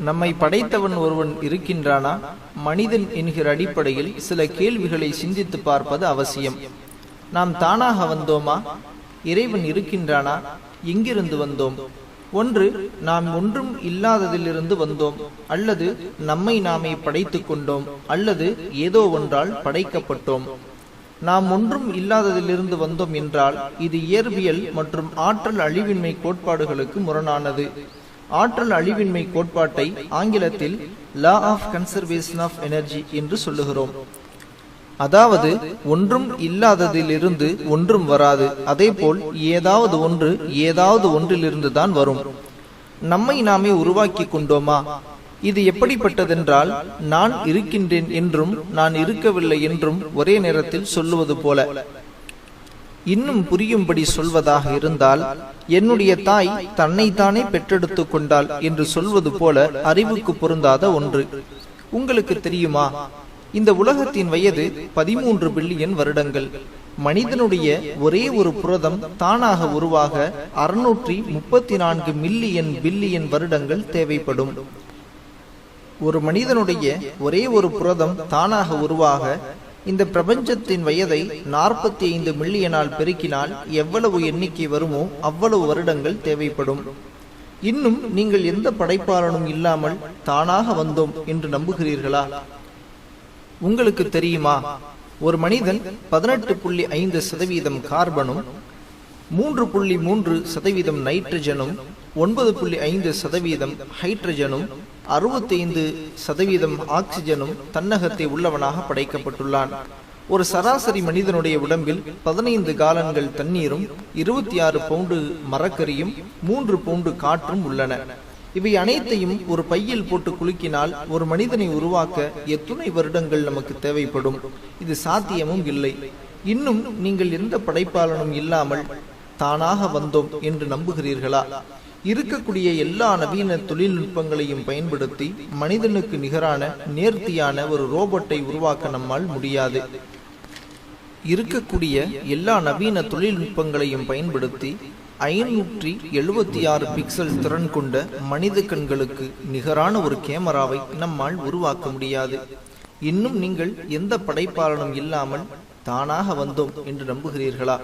நம்மை படைத்தவன் ஒருவன் இருக்கின்றானா? மனிதன் என்கிற அடிப்படையில் சில கேள்விகளை சிந்தித்து பார்ப்பது அவசியம். நாம் தானாக வந்தோமா? இறைவன் இருக்கின்றானா? எங்கிருந்து வந்தோம்? ஒன்று, நாம் ஒன்றும் இல்லாததிலிருந்து வந்தோம், அல்லது நம்மை நாமே படைத்து கொண்டோம், அல்லது ஏதோ ஒன்றால் படைக்கப்பட்டோம். நாம் ஒன்றும் இல்லாததிலிருந்து வந்தோம் என்றால் இது இயற்பியல் மற்றும் ஆற்றல் அழிவின்மை கோட்பாடுகளுக்கு முரணானது. ஆற்றல் அழிவின்மை கோட்பாட்டை ஆங்கிலத்தில் law of conservation of energy என்று சொல்லுகிறோம். அதாவது ஒன்றும் இல்லாததிலிருந்து ஒன்றும் வராது. அதேபோல் ஏதாவது ஒன்று ஏதாவது ஒன்றிலிருந்து தான் வரும். நம்மை நாமே உருவாக்கி கொண்டோமா? இது எப்படிப்பட்டதென்றால், நான் இருக்கின்றேன் என்றும் நான் இருக்கவில்லை என்றும் ஒரே நேரத்தில் சொல்லுவது போல. இன்னும் புரியும்படி சொல்வதாக இருந்தால், என்னுடைய தாய் தன்னைத்தானே பெற்றெடுத்து கொண்டாள் என்று சொல்வது போல அறிவுக்கு பொருந்தாத ஒன்று. உங்களுக்கு தெரியுமா, இந்த உலகத்தின் வயது 13 பில்லியன் வருடங்கள். மனிதனுடைய ஒரே ஒரு புரதம் தானாக உருவாக 634 மில்லியன் பில்லியன் வருடங்கள் தேவைப்படும். ஒரு மனிதனுடைய ஒரே ஒரு புரதம் தானாக உருவாக இந்த பிரபஞ்சத்தின் வயதை 45 மில்லியனால் பெருக்கினால் எவ்வளவு எண்ணிக்கை வருமோ அவ்வளவு வருடங்கள் தேவைப்படும். இன்னும் நீங்கள் எந்த படைப்பாளனும் இல்லாமல் தானாக வந்தோம் என்று நம்புகிறீர்களா? உங்களுக்கு தெரியுமா, ஒரு மனிதன் 18.5% கார்பனும், 3.3% நைட்ரஜனும், 9.5% ஹைட்ரஜனும், 65% ஆக்சிஜனும் தன்னகத்தை உள்ளவனாக படைக்கப்பட்டுள்ளான். ஒரு சராசரி மனிதனுடைய உடம்பில் 15 காலன்கள் தண்ணீரும் 26 பவுண்டு மரக்கரியும் 3 பவுண்டு காற்றும் உள்ளன. இவை அனைத்தையும் ஒரு பையில் போட்டு குலுக்கினால் ஒரு மனிதனை உருவாக்க எத்துணை வருடங்கள் நமக்கு தேவைப்படும்? இது சாத்தியமும் இல்லை. இன்னும் நீங்கள் எந்த படைப்பாளனும் இல்லாமல் தானாக வந்தோம் என்று நம்புகிறீர்களா? இருக்கக்கூடிய எல்லா நவீன தொழில்நுட்பங்களையும் பயன்படுத்தி மனிதனுக்கு நிகரான நேர்த்தியான ஒரு ரோபோட்டை உருவாக்க நம்மால் முடியாது. இருக்கக்கூடிய எல்லா நவீன தொழில்நுட்பங்களையும் பயன்படுத்தி 576 பிக்சல் திறன் கொண்ட மனித கண்களுக்கு நிகரான ஒரு கேமராவை நம்மால் உருவாக்க முடியாது. இன்னும் நீங்கள் எந்த படைப்பாளனும் இல்லாமல் தானாக வந்தோம் என்று நம்புகிறீர்களா?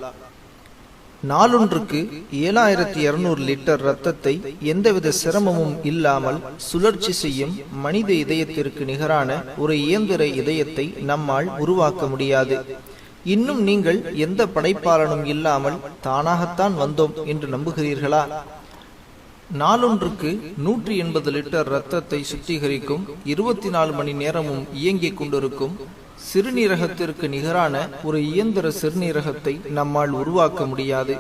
நாளொன்றுக்கு 7200 லிட்டர் இரத்தத்தை எந்தவித சிரமமும் இல்லாமல் சுழற்சி செய்யும் மனித இதயத்திற்கு நிகரான ஒரு இயந்திர இதயத்தை நம்மால் உருவாக்க முடியாது. இன்னும் நீங்கள் எந்த படைப்பாளனும் இல்லாமல் தானாகத்தான் வந்தோம் என்று நம்புகிறீர்களா? நாளொன்றுக்கு 180 லிட்டர் இரத்தத்தை சுத்திகரிக்கும் 24 மணி நேரமும் இயங்கிக் கொண்டிருக்கும் சிறுநீரகத்திற்கு நிகரான ஒரு இயந்திர சிறுநீரகத்தை நம்மால் உருவாக்க முடியாது.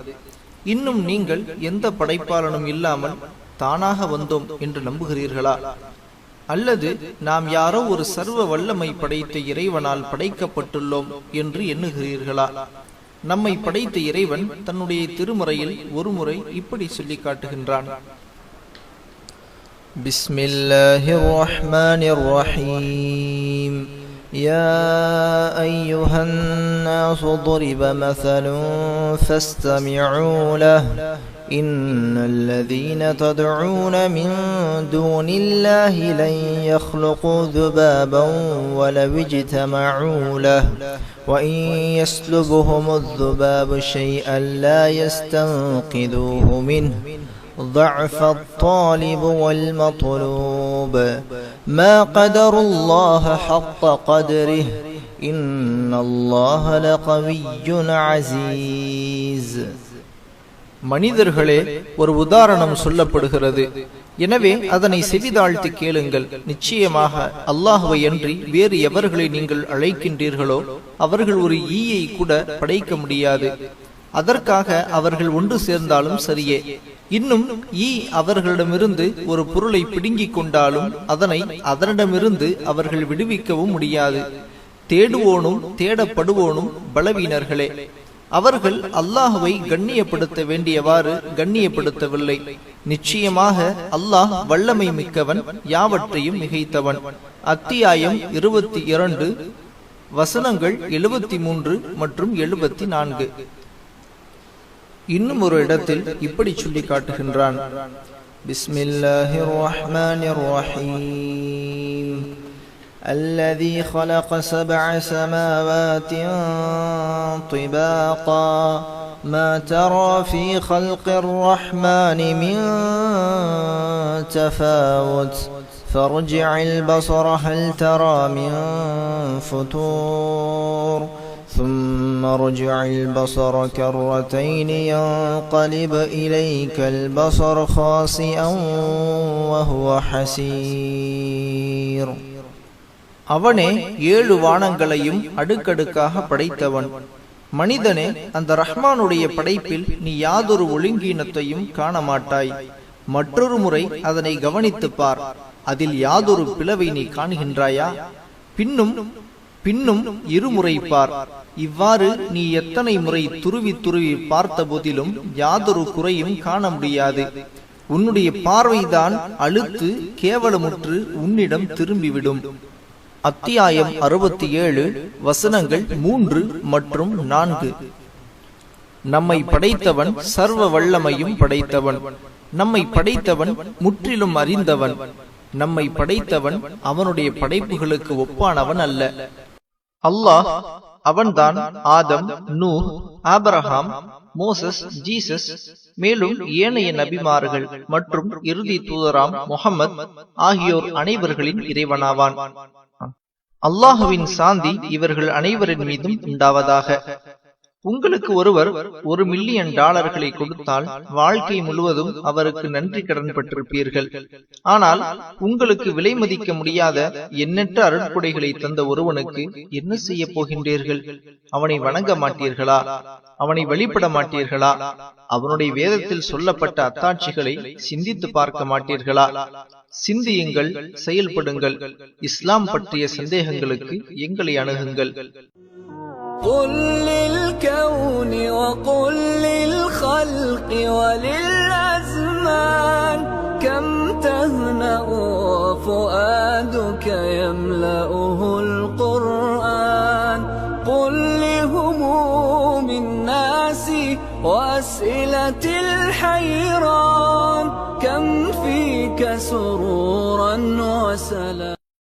இன்னும் நீங்கள் எந்த படைப்பாளனும் இல்லாமல் தானாக வந்தோம் என்று நம்புகிறீர்களா? அல்லது நாம் யாரோ ஒரு சர்வ வல்லமை படைத்த இறைவனால் படைக்கப்பட்டுள்ளோம் என்று எண்ணுகிறீர்களா? நம்மை படைத்த இறைவன் தன்னுடைய திருமறையில் ஒரு முறை இப்படி சொல்லி காட்டுகின்றான். பிஸ்மில்லாஹிர் ரஹ்மானிர் ரஹீம். யா அய்யுஹன் நாஸு ضرب مثل فاستمعوا له إن الذين تدعون من دون الله لن يخلقوا ذبابا ولو اجتمعوا له وإن يسلبهم الذباب شيئا لا يستنقذوه منه ضعف الطالب والمطلوب ما قدر الله حق قدره إن الله لقوي عزيز. மனிதர்களே, ஒரு உதாரணம் சொல்லப்படுகிறது. எனவே அதனை செவிதாழ்த்தி கேளுங்கள். நிச்சயமாக அல்லாஹ்வை அன்றி வேறு எவர்களை நீங்கள் அழைக்கின்றீர்களோ அவர்கள் ஒரு ஈயை கூட படைக்க முடியாது. அதற்காக அவர்கள் ஒன்று சேர்ந்தாலும் சரியே. இன்னும் ஈ அவர்களிடமிருந்து ஒரு பொருளை பிடுங்கிக் கொண்டாலும் அதனை அதனிடமிருந்து அவர்கள் விடுவிக்கவும் முடியாது. தேடுவோனும் தேடப்படுவோனும் பலவீனர்களே. அவர்கள் அல்லாஹ்வை கண்ணியப்படுத்த வேண்டியவாறு கண்ணியப்படுத்தவில்லை. நிச்சயமாக அல்லாஹ் வல்லமை மிக்கவன், யாவற்றையும் மிகைத்தவன். அத்தியாயம் 22 வசனங்கள் 73 மற்றும் 74. இன்னும் ஒரு இடத்தில் இப்படி சொல்லி காட்டுகின்றான். بسم الله الرحمن الرحيم الذي خلق 7 سماوات طباقا ما ترى في خلق الرحمن من تفاوت فارجع البصر هل ترى من فتور ثم ارجع البصر كرتين ينقلب إليك البصر خاسئا وهو حسير. அவனே 7 வானங்களையும் அடுக்கடுக்காக படைத்தவன். மனிதனே, அந்த ரஹ்மானுடைய படைப்பில் நீ யாதொரு ஒழுங்கீனத்தையும் காண மாட்டாய். மற்றொரு முறை அதனை கவனித்துப் பார், அதில் யாதொரு பிளவை நீ காணுகின்றாயா? பின்னும் இருமுறை பார். இவ்வாறு நீ எத்தனை முறை துருவி துருவி பார்த்த போதிலும் யாதொரு குறையும் காண முடியாது. உன்னுடைய பார்வைதான் அழுத்து கேவலமுற்று உன்னிடம் திரும்பிவிடும். அத்தியாயம் 67 வசனங்கள் 3 மற்றும் 4. நம்மை படைத்தவன் சர்வ வல்லமையும் படைத்தவன். நம்மை படைத்தவன் முற்றிலும் அறிந்தவன். நம்மை படைத்தவன் அவனுடைய படைப்புகளுக்கு ஒப்பானவன் அல்ல. அல்லாஹ் அவன்தான் ஆதம், நூஹ், ஆபிரகாம், மோசஸ், ஜீசஸ், மேலும் ஏனைய நபிமார்கள் மற்றும் இறுதி தூதராம் முஹம்மத் ஆகியோர் அனைவர்களின் இறைவனாவான். அல்லாஹுவின் சாந்தி இவர்கள் அனைவரின் மீதும் உண்டாவதாக. உங்களுக்கு ஒருவர் $1 மில்லியன் கொடுத்தால் வாழ்க்கை முழுவதும் அவருக்கு நன்றி கடன் பட்டிருப்பீர்கள். ஆனால் உங்களுக்கு விலை மதிக்க முடியாத எண்ணற்ற அருட்கொடைகளை தந்த ஒருவனுக்கு என்ன செய்ய போகின்றீர்கள்? அவனை வணங்க மாட்டீர்களா? அவனை வழிபட மாட்டீர்களா? அவனுடைய வேதத்தில் சொல்லப்பட்ட அத்தாட்சிகளை சிந்தித்து பார்க்க மாட்டீர்களா? சிந்தியுங்கள், செயல்படுங்கள். இஸ்லாம் பற்றிய சந்தேகங்களுக்கு எங்களை அணுகுங்கள். قل للكون وقل للخلق وللأزمان كم تهنأ وفؤادك يملأه القرآن قل لهموم الناس وأسئلة الحيران كم فيك سرورا وسلام